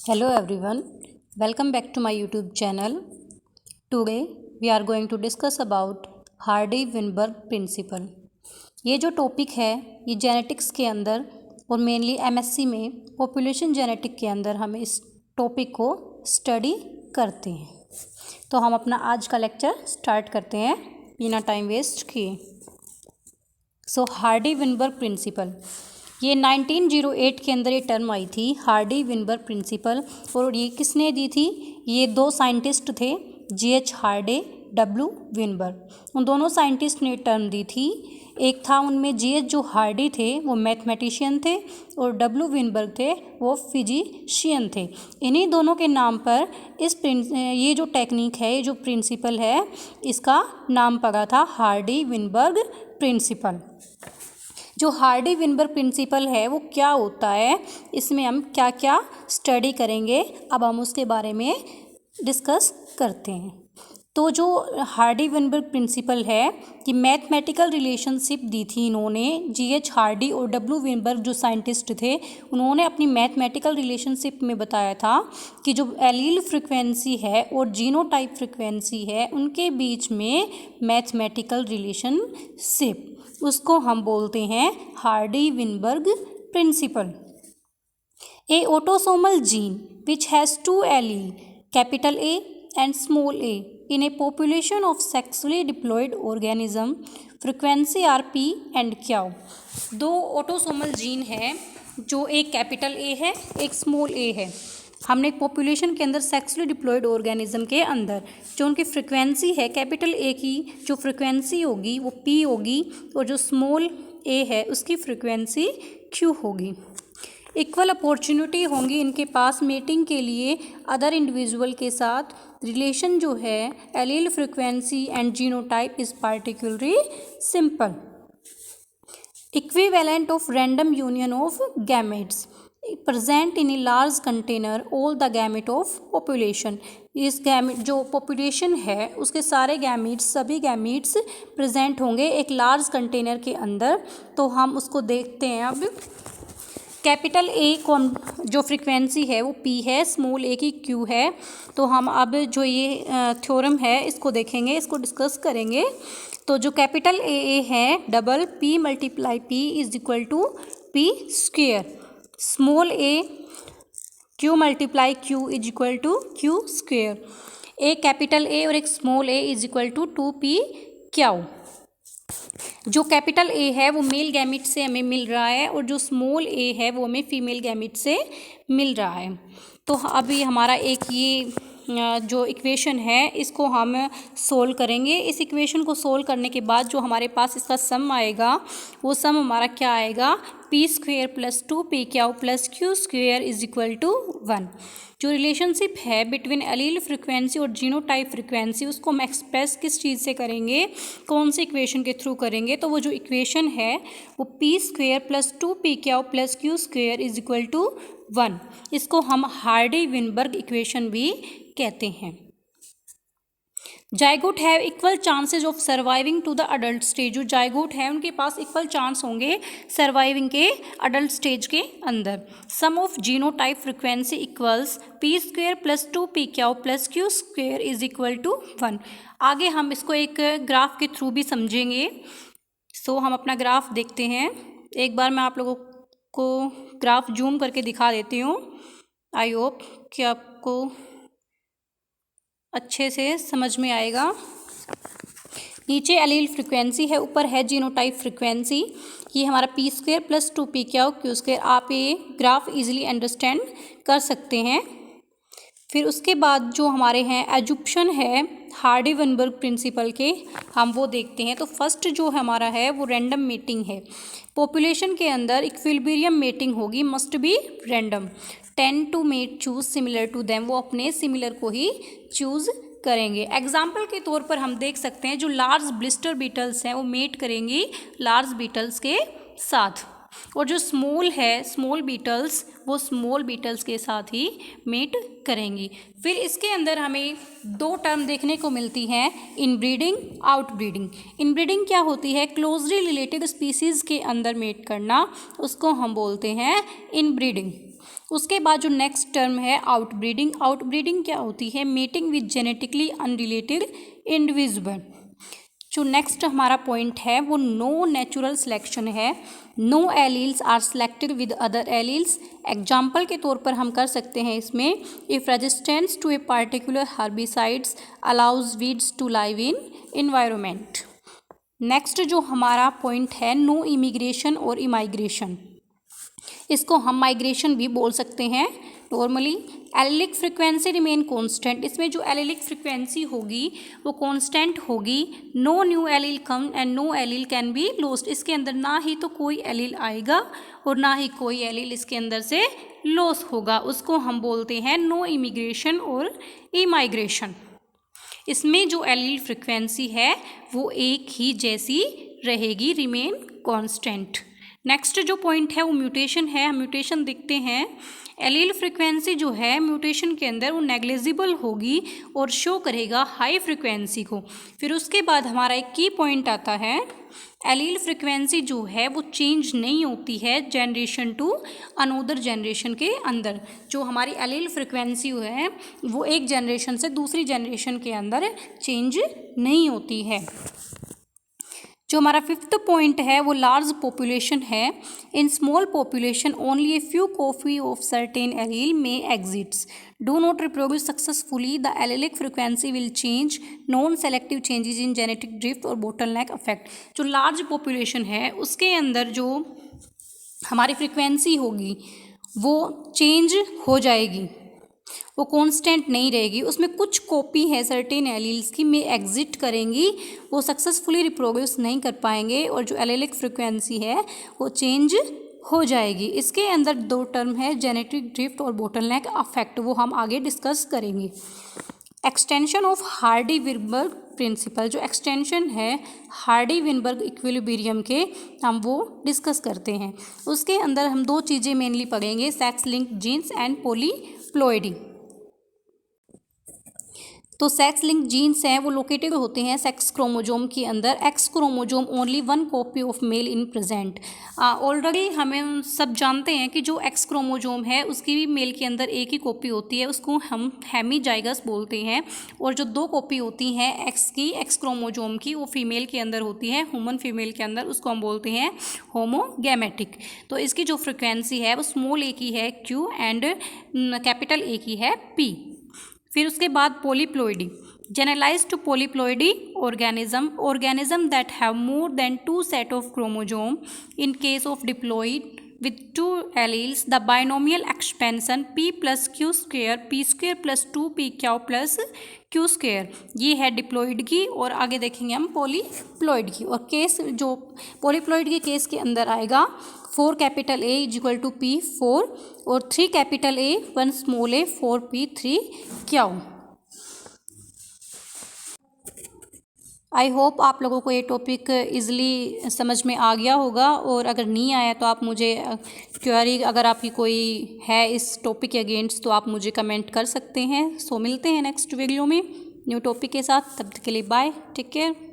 Hello everyone, welcome back to my YouTube channel. Today we are going to discuss about Hardy-Weinberg principle. ये जो topic है ये genetics के अंदर और मेनली एमएससी में पॉपुलेशन जेनेटिक के अंदर हम इस टॉपिक को स्टडी करते हैं। तो हम अपना आज का लेक्चर स्टार्ट करते हैं बिना टाइम वेस्ट किए। हार्डी-विनबर्ग प्रिंसिपल, ये 1908 के अंदर ये टर्म आई थी हार्डी-विनबर्ग प्रिंसिपल। और ये किसने दी थी? ये दो साइंटिस्ट थे, G.H. Hardy, W. विनबर्ग। उन दोनों साइंटिस्ट ने टर्म दी थी। एक था उनमें G.H. जो हार्डी थे वो मैथमेटिशियन थे और W. विनबर्ग थे वो फिजिशियन थे। इन्हीं दोनों के नाम पर ये जो टेक्निक है, ये जो प्रिंसिपल है, इसका नाम पड़ा था हार्डी-विनबर्ग प्रिंसिपल। जो हार्डी-विनबर्ग प्रिंसिपल है वो क्या होता है, इसमें हम क्या क्या स्टडी करेंगे, अब हम उसके बारे में डिस्कस करते हैं। तो जो हार्डी-विनबर्ग प्रिंसिपल है कि मैथमेटिकल रिलेशनशिप दी थी इन्होंने, G.H. हार्डी और W. विनबर्ग जो साइंटिस्ट थे, उन्होंने अपनी मैथमेटिकल रिलेशनशिप में बताया था कि जो एलील फ्रिक्वेंसी है और जीनोटाइप फ्रिक्वेंसी है उनके बीच में मैथमेटिकल रिलेशनशिप, उसको हम बोलते हैं Hardy Weinberg principle. A autosomal gene which has two allele capital A and small a in a population of sexually diploid organism, frequency are P and Q। दो ऑटोसोमल जीन है, जो एक कैपिटल A है एक स्मॉल a है। हमने एक population के अंदर सेक्सुअली डिप्लॉयड ऑर्गेनिज्म के अंदर जो उनकी फ्रिक्वेंसी है, कैपिटल A की जो फ्रिक्वेंसी होगी वो P होगी और जो स्मॉल a है उसकी फ्रिक्वेंसी Q होगी। इक्वल अपॉर्चुनिटी होंगी इनके पास मेटिंग के लिए अदर इंडिविजुअल के साथ। रिलेशन जो है allele frequency and genotype is particularly simple. Equivalent of random union of gametes present in a large container all the gamete of population. इस गैमेट जो पॉपुलेशन है उसके सारे गैमेट्स, सभी गैमेट्स प्रेजेंट होंगे एक लार्ज कंटेनर के अंदर। तो हम उसको देखते हैं। अब कैपिटल A को जो फ्रिक्वेंसी है वो P है, स्मॉल a की Q है। तो हम अब जो ये थ्योरम है इसको देखेंगे, इसको डिस्कस करेंगे। तो जो कैपिटल A है double P multiply P is equal to P square, small a Q multiply Q is equal to Q square. एक कैपिटल A और एक small a is equal to 2P Q। जो capital A है वो male gamete से हमें मिल रहा है और जो स्मॉल a है वो हमें फीमेल गैमिट से मिल रहा है। तो अभी हमारा एक ये जो इक्वेशन है इसको हम सोल्व करेंगे। इस इक्वेशन को सोल्व करने के बाद जो हमारे पास इसका सम आएगा वो सम हमारा क्या आएगा, P square plus 2PQ plus Q square is equal to 1। जो रिलेशनशिप है बिटवीन एलील फ्रिक्वेंसी और जीनोटाइप फ्रिक्वेंसी उसको हम एक्सप्रेस किस चीज़ से करेंगे, कौन सी इक्वेशन के थ्रू करेंगे? तो वो जो इक्वेशन है वो P square plus 2PQ plus Q square is equal to 1। इसको हम हार्डी-विनबर्ग इक्वेशन भी कहते हैं। Zygote have equal chances of surviving to the adult stage. जो जाइगोट है उनके पास इक्वल चांस होंगे सर्वाइविंग के अडल्ट स्टेज के अंदर। Sum of genotype frequency equals P square plus 2PQ plus Q square is equal to 1। आगे हम इसको एक ग्राफ के थ्रू भी समझेंगे। सो हम अपना ग्राफ देखते हैं। एक बार मैं आप लोगों को ग्राफ जूम करके दिखा देती हूँ। आई होप कि आपको अच्छे से समझ में आएगा। नीचे एलील फ्रिक्वेंसी है, ऊपर है जीनोटाइप फ्रिक्वेंसी। ये हमारा P square plus 2PQ Q square, आप ये ग्राफ इजीली अंडरस्टैंड कर सकते हैं। फिर उसके बाद जो हमारे हैं एजुप्शन है हार्डी-विनबर्ग प्रिंसिपल के, हम वो देखते हैं। तो फर्स्ट जो हमारा है वो रैंडम मेटिंग है। पॉपुलेशन के अंदर इक्विलिब्रियम मेटिंग होगी, must be random. 10 to mate choose similar to them, वो अपने सिमिलर को ही चूज करेंगे। एग्जाम्पल के तौर पर हम देख सकते हैं जो लार्ज ब्लिस्टर बीटल्स हैं वो मेट करेंगी लार्ज बीटल्स के साथ, और जो स्मॉल है स्मॉल बीटल्स वो स्मॉल बीटल्स के साथ ही मेट करेंगी। फिर इसके अंदर हमें दो टर्म देखने को मिलती हैं, इनब्रीडिंग, आउटब्रीडिंग। इनब्रीडिंग क्या होती है, क्लोजली रिलेटेड स्पीसीज़ के अंदर मेट करना, उसको हम बोलते हैं इनब्रीडिंग। उसके बाद जो नेक्स्ट टर्म है आउटब्रीडिंग। आउटब्रीडिंग क्या होती है? Meeting with genetically unrelated individual. जो नेक्स्ट हमारा पॉइंट है वो नो नेचुरल सिलेक्शन है। No alleles are selected with other alleles. Example के तौर पर हम कर सकते हैं इसमें, if resistance to a particular herbicides allows weeds to live in environment. Next जो हमारा पॉइंट है नो इमिग्रेशन और इमाइग्रेशन। इसको हम माइग्रेशन भी बोल सकते हैं normally. Allelic frequency remain constant. इसमें जो एलिलिक फ्रिक्वेंसी होगी वो कांस्टेंट होगी। No new allele come and no allele can be lost. इसके अंदर ना ही तो कोई एलील आएगा और ना ही कोई एलील इसके अंदर से लॉस होगा। उसको हम बोलते हैं नो इमिग्रेशन और इमाइग्रेशन। इसमें जो एलील फ्रिक्वेंसी है वो एक ही जैसी रहेगी, रिमेन कांस्टेंट। नेक्स्ट जो पॉइंट है वो म्यूटेशन है। हम म्यूटेशन देखते हैं। एलील फ्रिक्वेंसी जो है म्यूटेशन के अंदर वो नेग्लिजिबल होगी और शो करेगा हाई फ्रिक्वेंसी को। फिर उसके बाद हमारा एक की पॉइंट आता है, एलील फ्रिक्वेंसी जो है वो चेंज नहीं होती है जनरेशन टू अनदर जनरेशन के अंदर। जो हमारी एलील फ्रिक्वेंसी है वो एक जनरेशन से दूसरी जनरेशन के अंदर चेंज नहीं होती है। जो हमारा फिफ्थ पॉइंट है वो लार्ज पॉपुलेशन है। In small population only a few copy of certain allele में exits do not reproduce successfully the allelic frequency will change non selective changes in genetic drift और बोटलनेक इफेक्ट। जो large population है उसके अंदर जो हमारी frequency होगी वो चेंज हो जाएगी, वो कांस्टेंट नहीं रहेगी। उसमें कुछ कॉपी है सर्टेन एलील्स की में एग्जिट करेंगी, वो सक्सेसफुली रिप्रोड्यूस नहीं कर पाएंगे और जो एलिलिक फ्रिक्वेंसी है वो चेंज हो जाएगी। इसके अंदर दो टर्म है जेनेटिक ड्रिफ्ट और बोटलनेक इफेक्ट, वो हम आगे डिस्कस करेंगे। Extension of Hardy Weinberg principle. जो एक्सटेंशन है हार्डी-विनबर्ग इक्विलिब्रियम के हम वो डिस्कस करते हैं। उसके अंदर हम दो चीज़ें मेनली पढ़ेंगे, sex link genes and polyploidy. तो सेक्स लिंक जीन्स हैं वो लोकेटेड होते हैं सेक्स क्रोमोजोम के अंदर। X chromosome only one copy of male in present. Already हमें सब जानते हैं कि जो एक्स क्रोमोजोम है उसकी भी मेल के अंदर एक ही कॉपी होती है, उसको हम हेमीजाइगस बोलते हैं। और जो दो कॉपी होती हैं एक्स की, एक्स क्रोमोजोम की, वो फीमेल के अंदर होती है, ह्यूमन फीमेल के अंदर, उसको हम बोलते हैं होमोगैमेटिक। तो इसकी जो फ्रिक्वेंसी है वो स्मॉल ए की है क्यू एंड कैपिटल ए की है पी। फिर उसके बाद polyploidy. Generalised to polyploidy organism that have more than two set of chromosome in case of diploid with two alleles the binomial expansion p plus q square p square plus 2p q plus q square, ये है diploid की। और आगे देखेंगे हम polyploid की। और case जो पॉलीप्लॉइड के केस के अंदर आएगा 4 capital A is equal to P 4 और 3 capital A 1 small a 4 P 3 Q। I hope आप लोगों को ये टॉपिक इजीली समझ में आ गया होगा। और अगर नहीं आया तो आप मुझे क्वेरी अगर आपकी कोई है इस टॉपिक के अगेंस्ट तो आप मुझे कमेंट कर सकते हैं। सो मिलते हैं नेक्स्ट वीडियो में न्यू टॉपिक के साथ। तब तक के लिए बाय, टेक केयर।